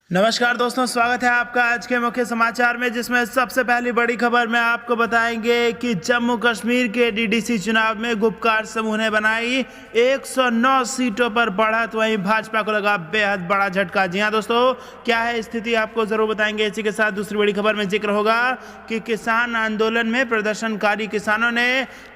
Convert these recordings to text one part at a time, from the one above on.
नमस्कार दोस्तों, स्वागत है आपका आज के मुख्य समाचार में, जिसमें सबसे पहली बड़ी खबर में आपको बताएंगे कि जम्मू कश्मीर के डीडीसी चुनाव में गुपकार समूह ने बनाई 109 सीटों पर बढ़त। वहीं भाजपा को लगा बेहद बड़ा झटका। जी हां दोस्तों, क्या है स्थिति आपको जरूर बताएंगे। इसी के साथ दूसरी बड़ी खबर में जिक्र होगा कि किसान आंदोलन में प्रदर्शनकारी किसानों ने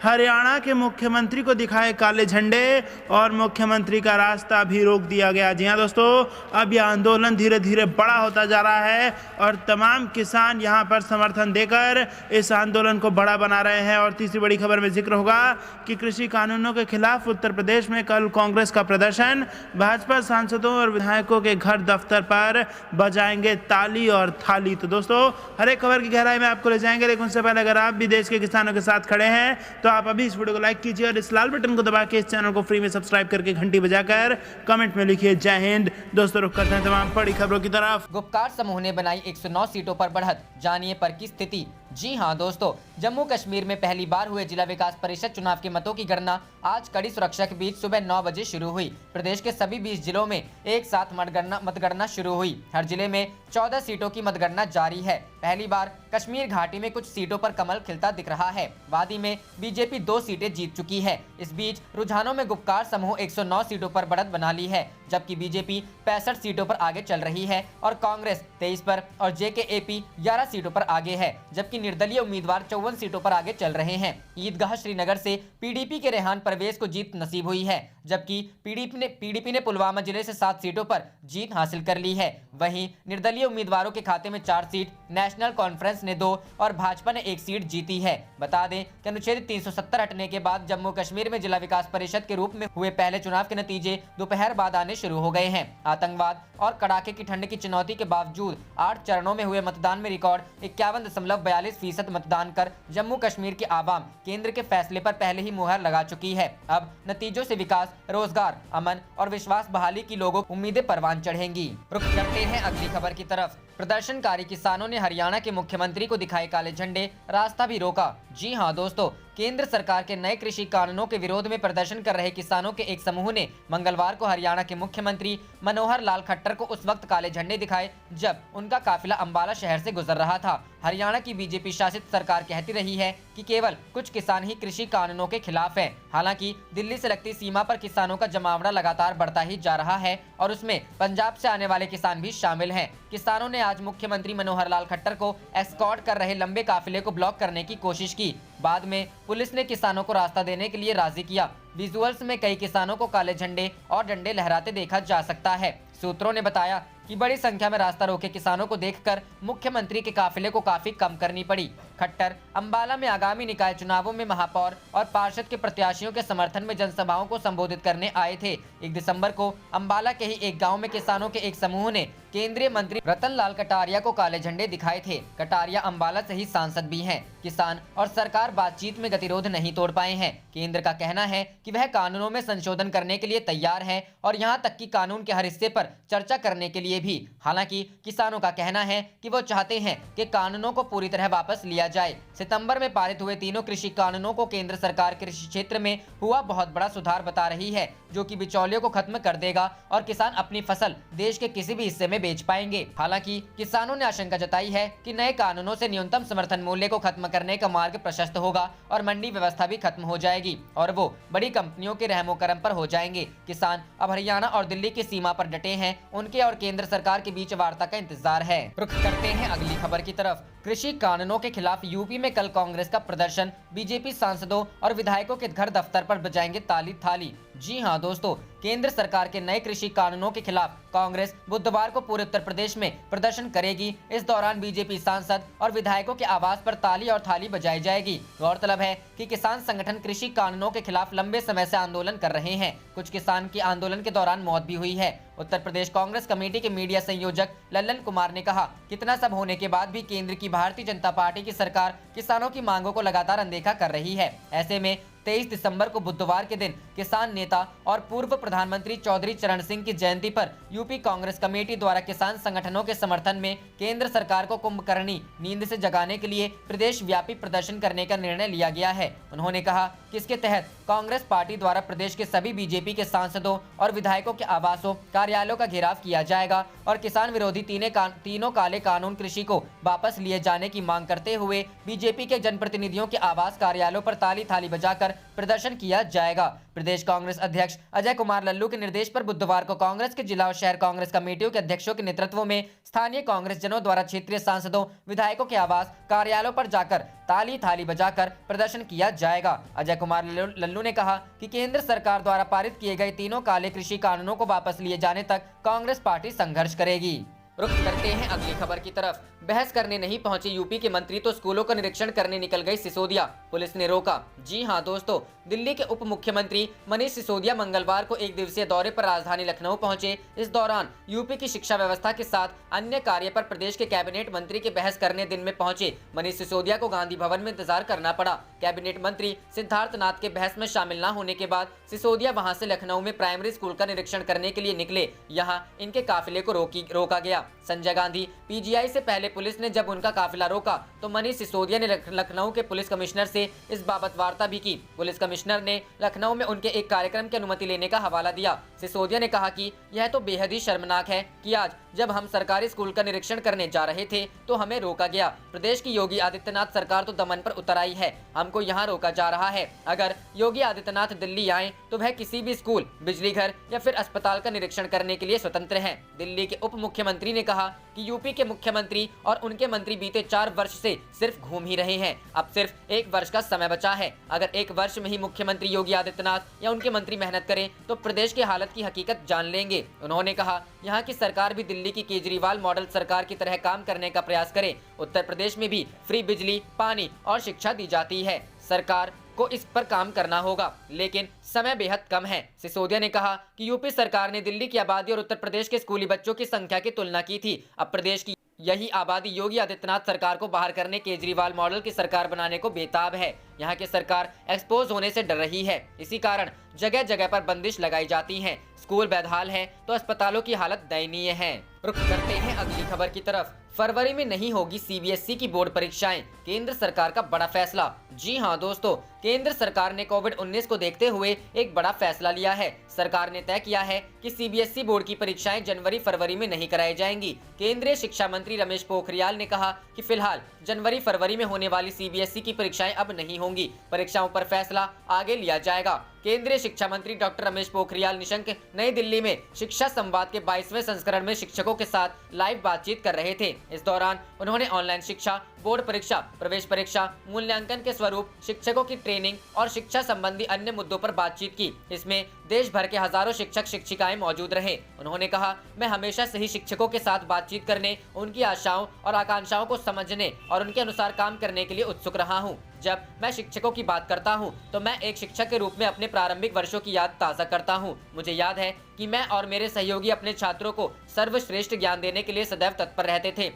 हरियाणा के मुख्यमंत्री को दिखाए काले झंडे और मुख्यमंत्री का रास्ता भी रोक दिया गया। जी हाँ दोस्तों, अब यह आंदोलन धीरे धीरे बड़ा होता जा रहा है और तमाम किसान यहां पर समर्थन देकर इस आंदोलन को बड़ा बना रहे हैं। और तीसरी बड़ी खबर में जिक्र होगा कि कृषि कानूनों के खिलाफ उत्तर प्रदेश में कल कांग्रेस का प्रदर्शन। भाजपा सांसदों और विधायकों के घर दफ्तर पर बजाएंगे ताली और थाली। तो दोस्तों, हर एक खबर की गहराई में आपको ले जाएंगे, लेकिन उससे पहले अगर आप भी देश के किसानों के साथ खड़े हैं तो आप अभी इस वीडियो को लाइक कीजिए और इस लाल बटन को दबा के इस चैनल को फ्री में सब्सक्राइब करके घंटी बजाकर कमेंट में लिखिए जय हिंद। दोस्तों, रुक करते हैं तमाम बड़ी खबरों की तरफ। गुपकार समूह ने बनाई 109 सीटों पर बढ़त, जानिए पर की स्थिति। जी हां दोस्तों, जम्मू कश्मीर में पहली बार हुए जिला विकास परिषद चुनाव के मतों की गणना आज कड़ी सुरक्षा के बीच सुबह 9 बजे शुरू हुई। प्रदेश के सभी 20 जिलों में एक साथ मतगणना शुरू हुई। हर जिले में 14 सीटों की मतगणना जारी है। पहली बार कश्मीर घाटी में कुछ सीटों पर कमल खिलता दिख रहा है। वादी में बीजेपी 2 सीटें जीत चुकी है। इस बीच रुझानों में गुपकार समूह 109 सीटों पर बढ़त बना ली है, जबकि बीजेपी 65 सीटों पर आगे चल रही है और कांग्रेस 23 पर और जेकेएपी 11 सीटों पर आगे है, जबकि निर्दलीय उम्मीदवार 54 सीटों पर आगे चल रहे हैं। ईदगाह श्रीनगर से पीडीपी के रेहान परवेज को जीत नसीब हुई है, जबकि पीडीपी ने पुलवामा जिले से 7 सीटों पर जीत हासिल कर ली है। वहीं निर्दलीय उम्मीदवारों के खाते में 4 सीट, नेशनल कॉन्फ्रेंस ने 2 और भाजपा ने 1 सीट जीती है। बता दें कि अनुच्छेद 370 हटने के बाद जम्मू कश्मीर में जिला विकास परिषद के रूप में हुए पहले चुनाव के नतीजे दोपहर बाद आने शुरू हो गए हैं। आतंकवाद और कड़ाके की ठंड की चुनौती के बावजूद 8 चरणों में हुए मतदान में रिकॉर्ड 51.42% मतदान कर जम्मू कश्मीर की आवाम केंद्र के फैसले पर पहले ही मुहर लगा चुकी है। अब नतीजों से विकास, रोजगार, अमन और विश्वास बहाली की लोगों की उम्मीदें परवान चढ़ेंगी। रुक करते हैं अगली खबर की तरफ। प्रदर्शनकारी किसानों ने हरियाणा के मुख्यमंत्री को दिखाए काले झंडे, रास्ता भी रोका। जी हां दोस्तों, केंद्र सरकार के नए कृषि कानूनों के विरोध में प्रदर्शन कर रहे किसानों के एक समूह ने मंगलवार को हरियाणा के मुख्यमंत्री मनोहर लाल खट्टर को उस वक्त काले झंडे दिखाए जब उनका काफिला अंबाला शहर से गुजर रहा था। हरियाणा की बीजेपी शासित सरकार कहती रही है कि केवल कुछ किसान ही कृषि कानूनों के खिलाफ हैं। हालांकि दिल्ली से लगती सीमा पर किसानों का जमावड़ा लगातार बढ़ता ही जा रहा है और उसमें पंजाब से आने वाले किसान भी शामिल हैं। किसानों ने आज मुख्यमंत्री मनोहर लाल खट्टर को एस्कॉर्ट कर रहे लंबे काफिले को ब्लॉक करने की कोशिश की। बाद में पुलिस ने किसानों को रास्ता देने के लिए राजी किया। विजुअल्स में कई किसानों को काले झंडे और डंडे लहराते देखा जा सकता है। सूत्रों ने बताया कि बड़ी संख्या में रास्ता रोके किसानों को देखकर मुख्यमंत्री के काफिले को काफी कम करनी पड़ी। खट्टर अंबाला में आगामी निकाय चुनावों में महापौर और पार्षद के प्रत्याशियों के समर्थन में जनसभाओं को संबोधित करने आए थे। 1 दिसंबर को अंबाला के ही एक गांव में किसानों के एक समूह ने केंद्रीय मंत्री रतन लाल कटारिया को काले झंडे दिखाए थे। कटारिया अंबाला से ही सांसद भी हैं। किसान और सरकार बातचीत में गतिरोध नहीं तोड़ पाए हैं। केंद्र का कहना है कि वह कानूनों में संशोधन करने के लिए तैयार है और यहां तक कि कानून के हर हिस्से पर चर्चा करने के लिए भी। हालांकि किसानों का कहना है कि वो चाहते हैं कि कानूनों को पूरी तरह वापस लिया जाए। सितंबर में पारित हुए तीनों कृषि कानूनों को केंद्र सरकार कृषि क्षेत्र में हुआ बहुत बड़ा सुधार बता रही है, जो कि बिचौलियों को खत्म कर देगा और किसान अपनी फसल देश के किसी भी हिस्से में बेच पाएंगे। हालांकि किसानों ने आशंका जताई है कि नए कानूनों से न्यूनतम समर्थन मूल्य को खत्म करने का मार्ग प्रशस्त होगा और मंडी व्यवस्था भी खत्म हो जाएगी और वो बड़ी कंपनियों के रहमो करम पर हो जाएंगे। किसान अब हरियाणा और दिल्ली की सीमा पर डटे हैं। उनके और केंद्र सरकार के बीच वार्ता का इंतजार है। रुख करते हैं अगली खबर की तरफ। कृषि कानूनों के खिलाफ यूपी में कल कांग्रेस का प्रदर्शन। बीजेपी सांसदों और विधायकों के घर दफ्तर पर बजाएंगे ताली थाली। जी हां दोस्तों, केंद्र सरकार के नए कृषि कानूनों के खिलाफ कांग्रेस बुधवार को पूरे उत्तर प्रदेश में प्रदर्शन करेगी। इस दौरान बीजेपी सांसद और विधायकों के आवास पर ताली और थाली बजाई जाएगी। गौरतलब है कि किसान संगठन कृषि कानूनों के खिलाफ लंबे समय से आंदोलन कर रहे हैं। कुछ किसान की आंदोलन के दौरान मौत भी हुई है। उत्तर प्रदेश कांग्रेस कमेटी के मीडिया संयोजक लल्लन कुमार ने कहा, कितना सब होने के बाद भी केंद्र की भारतीय जनता पार्टी की सरकार किसानों की मांगों को लगातार अनदेखा कर रही है। ऐसे में 23 दिसंबर को बुधवार के दिन किसान नेता और पूर्व प्रधानमंत्री चौधरी चरण सिंह की जयंती पर यूपी कांग्रेस कमेटी द्वारा किसान संगठनों के समर्थन में केंद्र सरकार को कुंभकर्णी नींद से जगाने के लिए प्रदेश व्यापी प्रदर्शन करने का निर्णय लिया गया है। उन्होंने कहा कि इसके तहत कांग्रेस पार्टी द्वारा प्रदेश के सभी बीजेपी के सांसदों और विधायकों के आवासों, कार्यालयों का घेराव किया जाएगा और किसान विरोधी तीनों काले कानून कृषि को वापस लिए जाने की मांग करते हुए बीजेपी के जनप्रतिनिधियों के आवास, कार्यालयों पर ताली थाली बजाकर प्रदर्शन किया जाएगा। प्रदेश कांग्रेस अध्यक्ष अजय कुमार लल्लू के निर्देश पर बुधवार को कांग्रेस के जिला और शहर कांग्रेस कमेटियों के अध्यक्षों के नेतृत्व में स्थानीय कांग्रेस जनों द्वारा क्षेत्रीय सांसदों, विधायकों के आवास, कार्यालयों पर जाकर ताली थाली बजाकर प्रदर्शन किया जाएगा। अजय कुमार लल्लू ने कहा कि केंद्र सरकार द्वारा पारित किए गए तीनों काले कृषि कानूनों को वापस लिए जाने तक कांग्रेस पार्टी संघर्ष करेगी। रुख करते हैं अगली खबर की तरफ। बहस करने नहीं पहुंचे यूपी के मंत्री तो स्कूलों का निरीक्षण करने निकल गए सिसोदिया, पुलिस ने रोका। जी हां दोस्तों, दिल्ली के उप मुख्यमंत्री मनीष सिसोदिया मंगलवार को एक दिवसीय दौरे पर राजधानी लखनऊ पहुंचे। इस दौरान यूपी की शिक्षा व्यवस्था के साथ अन्य कार्य पर प्रदेश के कैबिनेट मंत्री के बहस करने दिन में पहुंचे मनीष सिसोदिया को गांधी भवन में इंतजार करना पड़ा। कैबिनेट मंत्री सिद्धार्थ नाथ के बहस में शामिल न होने के बाद सिसोदिया वहां से लखनऊ में प्राइमरी स्कूल का निरीक्षण करने के लिए निकले। यहाँ इनके काफिले को रोका गया। संजय गांधी पीजीआई से पहले पुलिस ने जब उनका काफिला रोका तो मनीष सिसोदिया ने लखनऊ के पुलिस कमिश्नर से इस बाबत वार्ता भी की। पुलिस कमिश्नर ने लखनऊ में उनके एक कार्यक्रम की अनुमति लेने का हवाला दिया। सिसोदिया ने कहा कि यह तो बेहद ही शर्मनाक है कि आज जब हम सरकारी स्कूल का निरीक्षण करने जा रहे थे तो हमें रोका गया। प्रदेश की योगी आदित्यनाथ सरकार तो दमन पर उतर आई है, हमको यहाँ रोका जा रहा है। अगर योगी आदित्यनाथ दिल्ली आए तो वह किसी भी स्कूल, बिजली घर या फिर अस्पताल का निरीक्षण करने के लिए स्वतंत्र हैं। दिल्ली के उप मुख्यमंत्री ने कहा कि यूपी के मुख्यमंत्री और उनके मंत्री बीते 4 वर्ष से सिर्फ घूम ही रहे हैं। अब सिर्फ 1 वर्ष का समय बचा है। अगर 1 वर्ष में ही मुख्यमंत्री योगी आदित्यनाथ या उनके मंत्री मेहनत करें तो प्रदेश की हालत की हकीकत जान लेंगे। उन्होंने कहा यहाँ की सरकार भी दिल्ली की केजरीवाल मॉडल सरकार की तरह काम करने का प्रयास करे। उत्तर प्रदेश में भी फ्री बिजली, पानी और शिक्षा दी जाती है। सरकार को इस पर काम करना होगा, लेकिन समय बेहद कम है। सिसोदिया ने कहा कि यूपी सरकार ने दिल्ली की आबादी और उत्तर प्रदेश के स्कूली बच्चों की संख्या की तुलना की थी। अब प्रदेश की यही आबादी योगी आदित्यनाथ सरकार को बाहर करने, केजरीवाल मॉडल की सरकार बनाने को बेताब है। यहाँ की सरकार एक्सपोज होने से डर रही है। इसी कारण जगह जगह पर बंदिश लगाई जाती है। स्कूल बेदहाल है तो अस्पतालों की हालत दयनीय है। रुख करते हैं अगली खबर की तरफ। फरवरी में नहीं होगी सीबीएसई की बोर्ड परीक्षाएं, केंद्र सरकार का बड़ा फैसला। जी हां दोस्तों, केंद्र सरकार ने कोविड-19 को देखते हुए एक बड़ा फैसला लिया है। सरकार ने तय किया है कि सीबीएसई बोर्ड की परीक्षाएं जनवरी-फरवरी में नहीं कराई जाएंगी। केंद्रीय शिक्षा मंत्री रमेश पोखरियाल ने कहा कि फिलहाल जनवरी-फरवरी में होने वाली सीबीएसई की परीक्षाएं अब नहीं होंगी। परीक्षाओं पर फैसला आगे लिया जाएगा। केंद्रीय शिक्षा मंत्री डॉक्टर रमेश पोखरियाल निशंक नई दिल्ली में शिक्षा संवाद के 22वें संस्करण में शिक्षकों के साथ लाइव बातचीत कर रहे थे। इस दौरान उन्होंने ऑनलाइन शिक्षा, बोर्ड परीक्षा, प्रवेश परीक्षा, मूल्यांकन के स्वरूप, शिक्षकों की ट्रेनिंग और शिक्षा संबंधी अन्य मुद्दों पर बातचीत की। इसमें देश भर के हजारों शिक्षक शिक्षिकाएं मौजूद रहे। उन्होंने कहा, मैं हमेशा से ही शिक्षकों के साथ बातचीत करने, उनकी आशाओं और आकांक्षाओं को समझने और उनके अनुसार काम करने के लिए उत्सुक रहा हूँ। जब मैं शिक्षकों की बात करता हूँ तो मैं एक शिक्षक के रूप में अपने प्रारंभिक वर्षों की याद ताज़ा करता हूँ। मुझे याद है कि मैं और मेरे सहयोगी अपने छात्रों को सर्वश्रेष्ठ ज्ञान देने के लिए सदैव तत्पर रहते थे।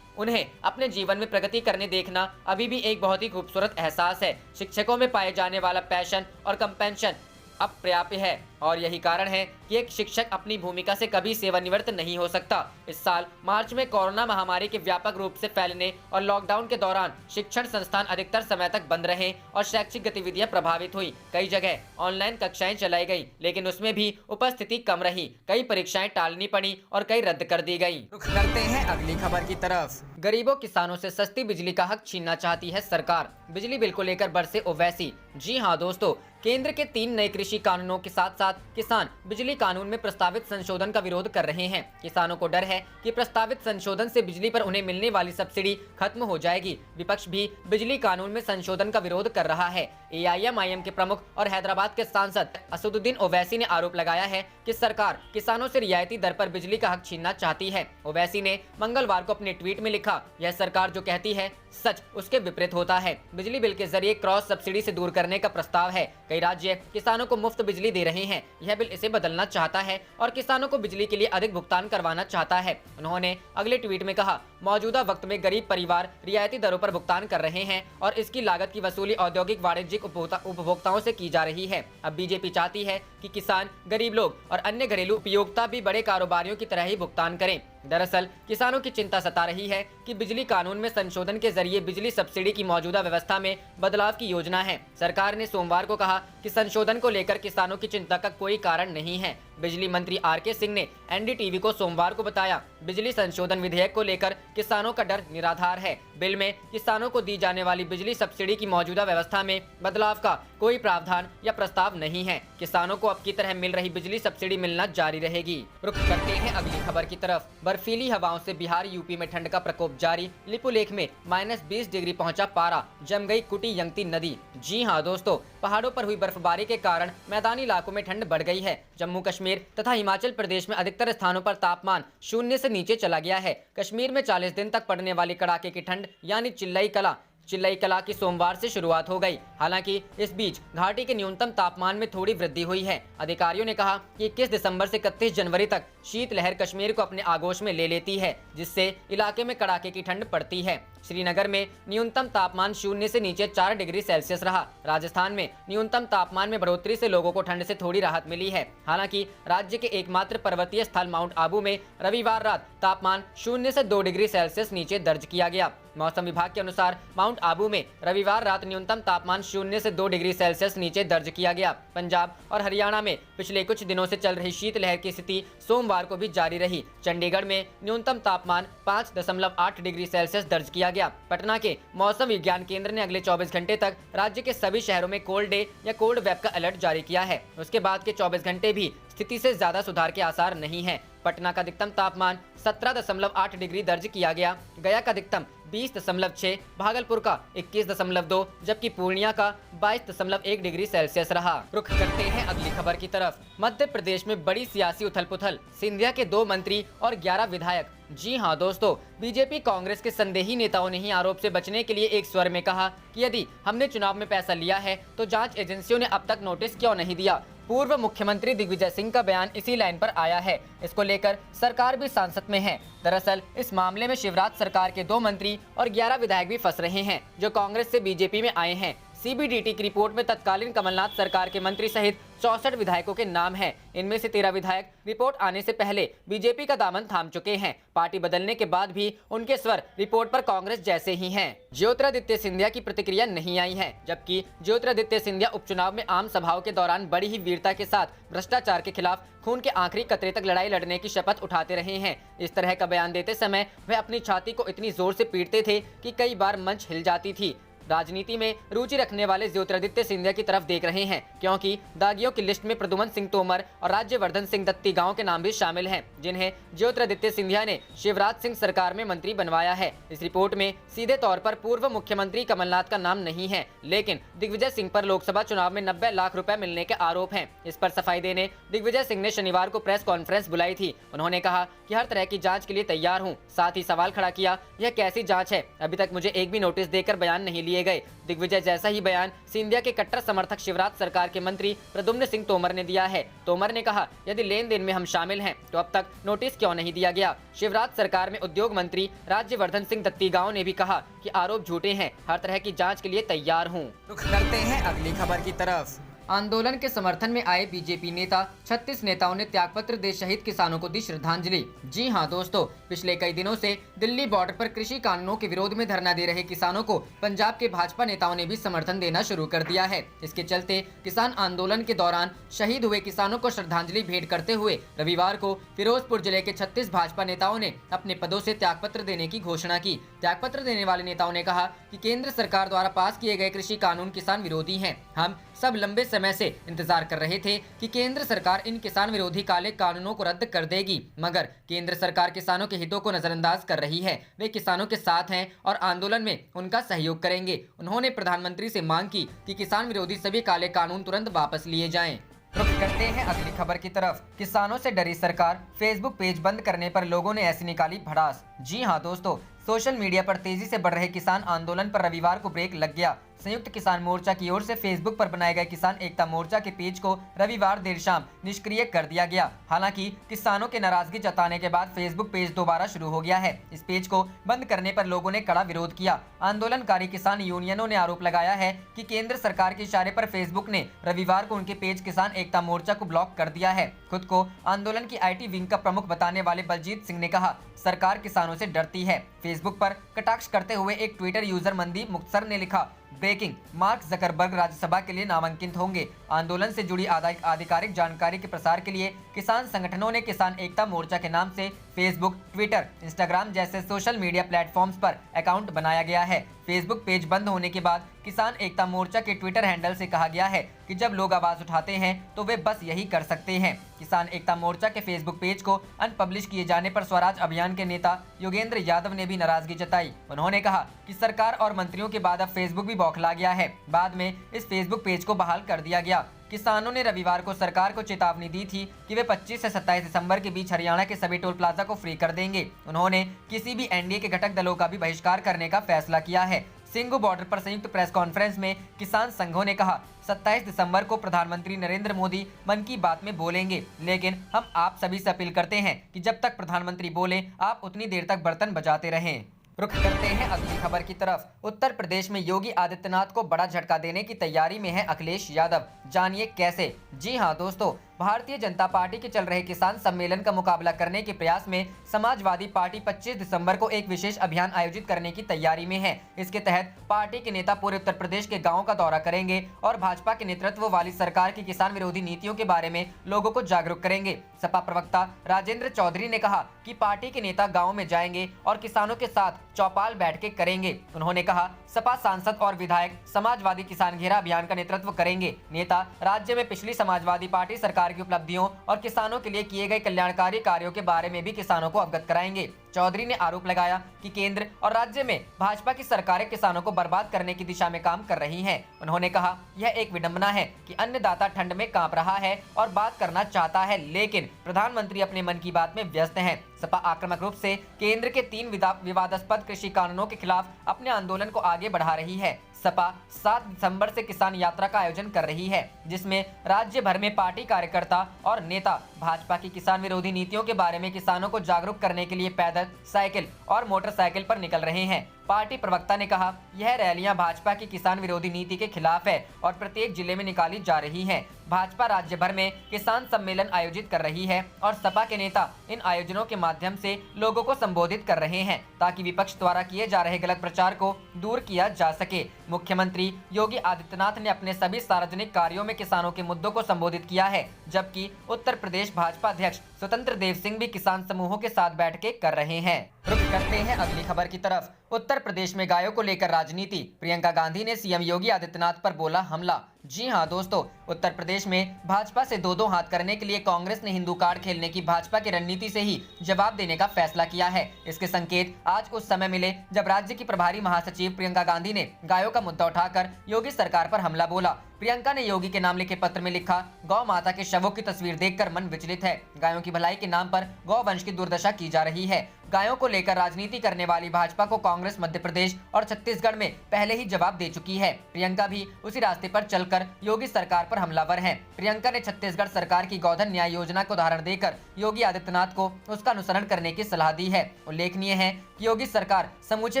उन्हें अपने जीवन में प्रगति करने देखना अभी भी एक बहुत ही खूबसूरत एहसास है। शिक्षकों में पाए जाने वाला पैशन और कंपेंशन अपर्याप्त है और यही कारण है कि एक शिक्षक अपनी भूमिका से कभी सेवानिवृत्त नहीं हो सकता। इस साल मार्च में कोरोना महामारी के व्यापक रूप से फैलने और लॉकडाउन के दौरान शिक्षण संस्थान अधिकतर समय तक बंद रहे और शैक्षिक गतिविधियां प्रभावित हुई। कई जगह ऑनलाइन कक्षाएं चलाई गई, लेकिन उसमें भी उपस्थिति कम रही। कई परीक्षाएं टालनी पड़ी और कई रद्द कर दी गई। रुख करते हैं अगली खबर की तरफ। गरीबों किसानों से सस्ती बिजली का हक छीनना चाहती है सरकार, बिजली बिल को लेकर बरसे ओवैसी। जी हाँ दोस्तों, केंद्र के 3 नए कृषि कानूनों के साथ साथ किसान बिजली कानून में प्रस्तावित संशोधन का विरोध कर रहे हैं। किसानों को डर है कि प्रस्तावित संशोधन से बिजली पर उन्हें मिलने वाली सब्सिडी खत्म हो जाएगी। विपक्ष भी बिजली कानून में संशोधन का विरोध कर रहा है। AIMIM के प्रमुख और हैदराबाद के सांसद असदुद्दीन ओवैसी ने आरोप लगाया है कि सरकार किसानों से रियायती दर पर बिजली का हक छीनना चाहती है। ओवैसी ने मंगलवार को अपने ट्वीट में लिखा, यह सरकार जो कहती है सच उसके विपरीत होता है। बिजली बिल के जरिए क्रॉस सब्सिडी से दूर करने का प्रस्ताव है। कई राज्य किसानों को मुफ्त बिजली दे रहे हैं। यह बिल इसे बदलना चाहता है और किसानों को बिजली के लिए अधिक भुगतान करवाना चाहता है। उन्होंने अगले ट्वीट में कहा, मौजूदा वक्त में गरीब परिवार रियायती दरों पर भुगतान कर रहे हैं और इसकी लागत की वसूली औद्योगिक वाणिज्यिक उपभोक्ताओं से की जा रही है। अब बीजेपी चाहती है कि किसान, गरीब लोग और अन्य घरेलू उपयोक्ता भी बड़े कारोबारियों की तरह ही भुगतान करें। दरअसल किसानों की चिंता सता रही है कि बिजली कानून में संशोधन के जरिए बिजली सब्सिडी की मौजूदा व्यवस्था में बदलाव की योजना है। सरकार ने सोमवार को कहा कि संशोधन को लेकर किसानों की चिंता का कोई कारण नहीं है। बिजली मंत्री आर.के. सिंह ने एनडीटीवी को सोमवार को बताया, बिजली संशोधन विधेयक को लेकर किसानों का डर निराधार है। बिल में किसानों को दी जाने वाली बिजली सब्सिडी की मौजूदा व्यवस्था में बदलाव का कोई प्रावधान या प्रस्ताव नहीं है। किसानों को अब की तरह मिल रही बिजली सब्सिडी मिलना जारी रहेगी। रुख करते हैं अगली खबर की तरफ। बर्फीली हवाओं से बिहार यूपी में ठंड का प्रकोप जारी। लिपुलेख में -20 डिग्री पहुंचा पारा, जम गई कुटी यंगती नदी। जी हां दोस्तों, पहाड़ों पर हुई बर्फबारी के कारण मैदानी इलाकों में ठंड बढ़ गई है। जम्मू कश्मीर तथा हिमाचल प्रदेश में अधिकतर स्थानों पर तापमान 0 से नीचे चला गया है। कश्मीर में 40 दिन तक पड़ने वाली कड़ाके की ठंड यानी चिल्लई कला की सोमवार से शुरुआत हो गई। हालांकि इस बीच घाटी के न्यूनतम तापमान में थोड़ी वृद्धि हुई है। अधिकारियों ने कहा कि 21 दिसंबर से 31 जनवरी तक शीतलहर कश्मीर को अपने आगोश में ले लेती है, जिससे इलाके में कड़ाके की ठंड पड़ती है। श्रीनगर में न्यूनतम तापमान 0 से नीचे 4 डिग्री सेल्सियस रहा। राजस्थान में न्यूनतम तापमान में बढ़ोतरी से लोगों को ठंड से थोड़ी राहत मिली है। हालांकि राज्य के एकमात्र पर्वतीय स्थल माउंट आबू में रविवार रात तापमान 0 से 2 डिग्री सेल्सियस नीचे दर्ज किया गया। मौसम विभाग के अनुसार माउंट आबू में रविवार रात न्यूनतम तापमान 0 से 2 डिग्री सेल्सियस नीचे दर्ज किया गया। पंजाब और हरियाणा में पिछले कुछ दिनों से चल रही शीतलहर की स्थिति सोमवार को भी जारी रही। चंडीगढ़ में न्यूनतम तापमान 5.8 डिग्री सेल्सियस दर्ज किया गया। पटना के मौसम विज्ञान केंद्र ने अगले 24 घंटे तक राज्य के सभी शहरों में कोल्ड डे या कोल्ड वेव का अलर्ट जारी किया है। उसके बाद के 24 घंटे भी स्थिति से ज्यादा सुधार के आसार नहीं है। पटना का अधिकतम तापमान 17.8 डिग्री दर्ज किया गया। गया का अधिकतम 20.6, भागलपुर का 21.2, जबकि पूर्णिया का 22.1 डिग्री सेल्सियस रहा। रुख करते हैं अगली खबर की तरफ। मध्य प्रदेश में बड़ी सियासी उथल-पुथल, सिंधिया के 2 मंत्री और 11 विधायक। जी हां दोस्तों, बीजेपी कांग्रेस के संदेही नेताओं ने ही आरोप से बचने के लिए एक स्वर में कहा कि यदि हमने चुनाव में पैसा लिया है तो जांच एजेंसियों ने अब तक नोटिस क्यों नहीं दिया। पूर्व मुख्यमंत्री दिग्विजय सिंह का बयान इसी लाइन पर आया है। इसको लेकर सरकार भी सांसद में है। दरअसल इस मामले में शिवराज सरकार के 2 मंत्री और 11 विधायक भी फंस रहे हैं, जो कांग्रेस से बीजेपी में आए हैं। सीबीडीटी की रिपोर्ट में तत्कालीन कमलनाथ सरकार के मंत्री सहित 64 विधायकों के नाम हैं। इनमें से 13 विधायक रिपोर्ट आने से पहले बीजेपी का दामन थाम चुके हैं। पार्टी बदलने के बाद भी उनके स्वर रिपोर्ट पर कांग्रेस जैसे ही हैं। ज्योतिरादित्य सिंधिया की प्रतिक्रिया नहीं आई है, जबकि ज्योतिरादित्य सिंधिया उपचुनाव में आम सभाओं के दौरान बड़ी ही वीरता के साथ भ्रष्टाचार के खिलाफ खून के आखिरी कतरे तक लड़ाई लड़ने की शपथ उठाते रहे हैं। इस तरह का बयान देते समय वह अपनी छाती को इतनी जोर से पीटते थे कि कई बार मंच हिल जाती थी। राजनीति में रुचि रखने वाले ज्योतिरादित्य सिंधिया की तरफ देख रहे हैं, क्योंकि दागियों की लिस्ट में प्रद्युमन सिंह तोमर और राज्यवर्धन सिंह दत्तीगांव के नाम भी शामिल हैं, जिन्हें ज्योतिरादित्य सिंधिया ने शिवराज सिंह सरकार में मंत्री बनवाया है। इस रिपोर्ट में सीधे तौर पर पूर्व मुख्यमंत्री कमलनाथ का नाम नहीं है, लेकिन दिग्विजय सिंह पर लोकसभा चुनाव में 90 लाख रुपए मिलने के आरोप हैं। इस पर सफाई देने दिग्विजय सिंह ने शनिवार को प्रेस कॉन्फ्रेंस बुलाई थी। उन्होंने कहा कि हर तरह की जाँच के लिए तैयार हूँ। साथ ही सवाल खड़ा किया, यह कैसी जाँच है? अभी तक मुझे एक भी नोटिस देकर बयान नहीं लिए गए। दिग्विजय जैसा ही बयान सिंधिया के कट्टर समर्थक शिवराज सरकार के मंत्री प्रद्युम्न सिंह तोमर ने दिया है। तोमर ने कहा, यदि लेन देन में हम शामिल हैं तो अब तक नोटिस क्यों नहीं दिया गया? शिवराज सरकार में उद्योग मंत्री राज्यवर्धन सिंह दत्तीगांव ने भी कहा कि आरोप झूठे हैं, हर तरह की जांच के लिए तैयार हूं। रुख करते हैं अगली खबर की तरफ। आंदोलन के समर्थन में आए बीजेपी नेता 36 नेताओं ने त्यागपत्र दे शहीद किसानों को दी श्रद्धांजलि। जी हां दोस्तों, पिछले कई दिनों से दिल्ली बॉर्डर पर कृषि कानूनों के विरोध में धरना दे रहे किसानों को पंजाब के भाजपा नेताओं ने भी समर्थन देना शुरू कर दिया है। इसके चलते किसान आंदोलन के दौरान शहीद हुए किसानों को श्रद्धांजलि भेंट करते हुए रविवार को फिरोजपुर जिले के 36 भाजपा नेताओं ने अपने पदों से त्यागपत्र देने की घोषणा की। त्यागपत्र देने वाले नेताओं ने कहा कि केंद्र सरकार द्वारा पास किए गए कृषि कानून किसान विरोधी हैं। हम सब लंबे समय से इंतजार कर रहे थे कि केंद्र सरकार इन किसान विरोधी काले कानूनों को रद्द कर देगी, मगर केंद्र सरकार किसानों के हितों को नजरअंदाज कर रही है। वे किसानों के साथ हैं और आंदोलन में उनका सहयोग करेंगे। उन्होंने प्रधानमंत्री से मांग की कि किसान विरोधी सभी काले कानून तुरंत वापस लिए जाएं। रुख करते हैं अगली खबर की तरफ। किसानों से डरी सरकार, फेसबुक पेज बंद करने पर लोगों ने ऐसी निकाली भड़ास। जी हां दोस्तों, सोशल मीडिया पर तेजी से बढ़ रहे किसान आंदोलन पर रविवार को ब्रेक लग गया। संयुक्त किसान मोर्चा की ओर से फेसबुक पर बनाए गए किसान एकता मोर्चा के पेज को रविवार देर शाम निष्क्रिय कर दिया गया। हालांकि किसानों के नाराजगी जताने के बाद फेसबुक पेज दोबारा शुरू हो गया है। इस पेज को बंद करने पर लोगों ने कड़ा विरोध किया। आंदोलनकारी किसान यूनियनों ने आरोप लगाया है कि केंद्र सरकार के इशारे पर फेसबुक ने रविवार को उनके पेज किसान एकता मोर्चा को ब्लॉक कर दिया है। खुद को आंदोलन की IT विंग का प्रमुख बताने वाले बलजीत सिंह ने कहा, सरकार किसानों से डरती है। फेसबुक पर कटाक्ष करते हुए एक ट्विटर यूजर मनदीप मुक्तसर ने लिखा, ब्रेकिंग, मार्क जकरबर्ग राज्यसभा के लिए नामांकित होंगे। आंदोलन से जुड़ी आधिकारिक जानकारी के प्रसार के लिए किसान संगठनों ने किसान एकता मोर्चा के नाम से फेसबुक, ट्विटर, इंस्टाग्राम जैसे सोशल मीडिया प्लेटफॉर्म्स पर अकाउंट बनाया गया है। फेसबुक पेज बंद होने के बाद किसान एकता मोर्चा के ट्विटर हैंडल से कहा गया है कि जब लोग आवाज उठाते हैं तो वे बस यही कर सकते हैं। किसान एकता मोर्चा के फेसबुक पेज को अनपब्लिश किए जाने पर स्वराज अभियान के नेता योगेंद्र यादव ने भी नाराजगी जताई। उन्होंने कहा कि सरकार और मंत्रियों के बाद अब फेसबुक भी बौखला गया है। बाद में इस फेसबुक पेज को बहाल कर दिया गया। किसानों ने रविवार को सरकार को चेतावनी दी थी कि वे 25 से 27 दिसंबर के बीच हरियाणा के सभी टोल प्लाजा को फ्री कर देंगे। उन्होंने किसी भी NDA के घटक दलों का भी बहिष्कार करने का फैसला किया है। सिंघू बॉर्डर पर संयुक्त प्रेस कॉन्फ्रेंस में किसान संघों ने कहा, 27 दिसंबर को प्रधानमंत्री नरेंद्र मोदी मन की बात में बोलेंगे, लेकिन हम आप सभी से अपील करते हैं कि जब तक प्रधानमंत्री बोले आप उतनी देर तक बर्तन बजाते रहें। रुख करते हैं अगली खबर की तरफ। उत्तर प्रदेश में योगी आदित्यनाथ को बड़ा झटका देने की तैयारी में है अखिलेश यादव। जानिए कैसे। जी हां दोस्तों, भारतीय जनता पार्टी के चल रहे किसान सम्मेलन का मुकाबला करने के प्रयास में समाजवादी पार्टी 25 दिसंबर को एक विशेष अभियान आयोजित करने की तैयारी में है। इसके तहत पार्टी के नेता पूरे उत्तर प्रदेश के गांवों का दौरा करेंगे और भाजपा के नेतृत्व वाली सरकार की किसान विरोधी नीतियों के बारे में लोगों को जागरूक करेंगे। सपा प्रवक्ता राजेंद्र चौधरी ने कहा कि पार्टी के नेता गाँव में जाएंगे और किसानों के साथ चौपाल बैठकें करेंगे। उन्होंने कहा, सपा सांसद और विधायक समाजवादी किसान घेरा अभियान का नेतृत्व करेंगे। नेता राज्य में पिछली समाजवादी पार्टी सरकार की उपलब्धियों और किसानों के लिए किए गए कल्याणकारी कार्यों के बारे में भी किसानों को अवगत कराएंगे। चौधरी ने आरोप लगाया कि केंद्र और राज्य में भाजपा की सरकारें किसानों को बर्बाद करने की दिशा में काम कर रही हैं। उन्होंने कहा, यह एक विडंबना है कि अन्नदाता ठंड में कांप रहा है और बात करना चाहता है, लेकिन प्रधानमंत्री अपने मन की बात में व्यस्त हैं। सपा आक्रामक रूप से केंद्र के 3 विवादास्पद कृषि कानूनों के खिलाफ अपने आंदोलन को आगे बढ़ा रही है। सपा 7 दिसंबर से किसान यात्रा का आयोजन कर रही है, जिसमें राज्य भर में पार्टी कार्यकर्ता और नेता भाजपा की किसान विरोधी नीतियों के बारे में किसानों को जागरूक करने के लिए पैदल, साइकिल और मोटरसाइकिल पर निकल रहे हैं। पार्टी प्रवक्ता ने कहा, यह रैलियां भाजपा की किसान विरोधी नीति के खिलाफ है और प्रत्येक जिले में निकाली जा रही हैं। भाजपा राज्य भर में किसान सम्मेलन आयोजित कर रही है और सपा के नेता इन आयोजनों के माध्यम से लोगों को संबोधित कर रहे हैं ताकि विपक्ष द्वारा किए जा रहे गलत प्रचार को दूर किया जा सके। मुख्यमंत्री योगी आदित्यनाथ ने अपने सभी सार्वजनिक कार्यों में किसानों के मुद्दों को संबोधित किया है, जबकि उत्तर प्रदेश भाजपा अध्यक्ष स्वतंत्र देव सिंह भी किसान समूहों के साथ बैठकें कर रहे हैं। रुख करते हैं अगली खबर की तरफ। उत्तर प्रदेश में गायों को लेकर राजनीति, प्रियंका गांधी ने सीएम योगी आदित्यनाथ पर बोला हमला। जी हां दोस्तों, उत्तर प्रदेश में भाजपा से दो हाथ करने के लिए कांग्रेस ने हिंदू कार्ड खेलने की भाजपा की रणनीति से ही जवाब देने का फैसला किया है। इसके संकेत आज उस समय मिले जब राज्य की प्रभारी महासचिव प्रियंका गांधी ने गायों का मुद्दा उठाकर योगी सरकार पर हमला बोला। प्रियंका ने योगी के नाम लिखे पत्र में लिखा, गौ माता के शवों की तस्वीर देखकर मन विचलित है। गायों की भलाई के नाम पर गौ वंश की दुर्दशा की जा रही है। गायों को लेकर राजनीति करने वाली भाजपा को कांग्रेस मध्य प्रदेश और छत्तीसगढ़ में पहले ही जवाब दे चुकी है। प्रियंका भी उसी रास्ते पर चलकर योगी सरकार पर हमलावर हैं। प्रियंका ने छत्तीसगढ़ सरकार की गोधन न्याय योजना को उदाहरण देकर योगी आदित्यनाथ को उसका अनुसरण करने की सलाह दी है। उल्लेखनीय है कि योगी सरकार समूचे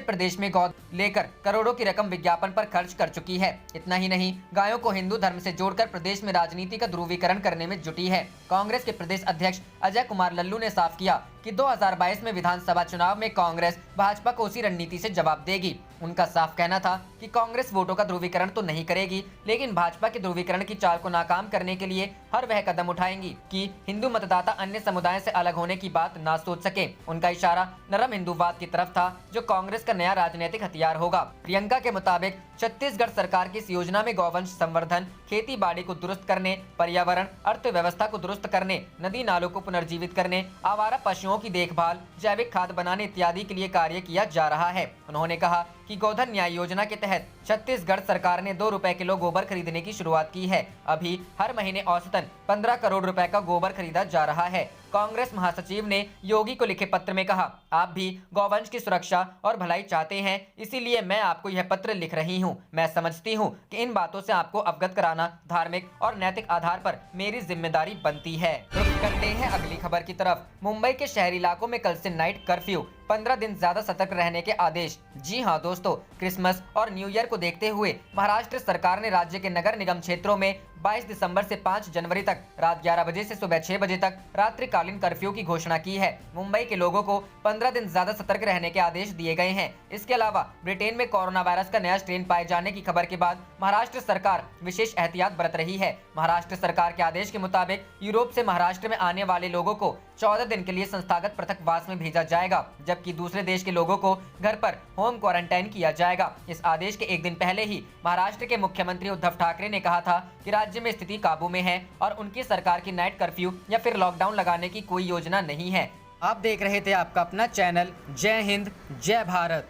प्रदेश में गौ लेकर करोड़ों की रकम विज्ञापन पर खर्च कर चुकी है। इतना ही नहीं, गायों को हिंदू धर्म से जोड़कर प्रदेश में राजनीति का ध्रुवीकरण करने में जुटी है। कांग्रेस के प्रदेश अध्यक्ष अजय कुमार लल्लू ने साफ किया कि 2022 में विधानसभा चुनाव में कांग्रेस भाजपा को उसी रणनीति से जवाब देगी। उनका साफ कहना था कि कांग्रेस वोटों का ध्रुवीकरण तो नहीं करेगी, लेकिन भाजपा के ध्रुवीकरण की चाल को नाकाम करने के लिए हर वह कदम उठाएंगी कि हिंदू मतदाता अन्य समुदाय से अलग होने की बात ना सोच सके। उनका इशारा नरम हिंदूवाद की तरफ था, जो कांग्रेस का नया राजनीतिक हथियार होगा। प्रियंका के मुताबिक छत्तीसगढ़ सरकार की इस योजना में गौवंश संवर्धन, खेती बाड़ी को दुरुस्त करने, पर्यावरण अर्थव्यवस्था को दुरुस्त करने, नदी नालों को पुनर्जीवित करने, आवारा पशुओं की देखभाल, जैविक खाद बनाने इत्यादि के लिए कार्य किया जा रहा है। उन्होंने कहा कि कि गोधन न्याय योजना के तहत छत्तीसगढ़ सरकार ने 2 रुपए किलो गोबर खरीदने की शुरुआत की है। अभी हर महीने औसतन 15 करोड़ रुपए का गोबर खरीदा जा रहा है। कांग्रेस महासचिव ने योगी को लिखे पत्र में कहा, आप भी गौवंश की सुरक्षा और भलाई चाहते हैं, इसीलिए मैं आपको यह पत्र लिख रही हूं। मैं समझती हूं कि इन बातों से आपको अवगत कराना धार्मिक और नैतिक आधार पर मेरी जिम्मेदारी बनती है। रुक करते हैं अगली खबर की तरफ। मुंबई के शहरी इलाकों में कल से नाइट कर्फ्यू, 15 दिन ज्यादा सतर्क रहने के आदेश। जी हां दोस्तों, क्रिसमस और न्यू ईयर को देखते हुए महाराष्ट्र सरकार ने राज्य के नगर निगम क्षेत्रों में 22 दिसंबर से 5 जनवरी तक रात 11 बजे से सुबह 6 बजे तक रात्रिकालीन कर्फ्यू की घोषणा की है। मुंबई के लोगों को 15 दिन ज्यादा सतर्क रहने के आदेश दिए गए हैं। इसके अलावा ब्रिटेन में कोरोना वायरस का नया स्ट्रेन पाए जाने की खबर के बाद महाराष्ट्र सरकार विशेष एहतियात बरत रही है। महाराष्ट्र सरकार के आदेश के मुताबिक यूरोप से महाराष्ट्र में आने वाले लोगों को 14 दिन के लिए संस्थागत पृथकवास में भेजा जाएगा, जबकि दूसरे देश के लोगों को घर पर होम क्वारंटाइन किया जाएगा। इस आदेश के एक दिन पहले ही महाराष्ट्र के मुख्यमंत्री उद्धव ठाकरे ने कहा था कि राज्य में स्थिति काबू में है और उनकी सरकार की नाइट कर्फ्यू या फिर लॉकडाउन लगाने की कोई योजना नहीं है। आप देख रहे थे आपका अपना चैनल जय हिंद जय भारत।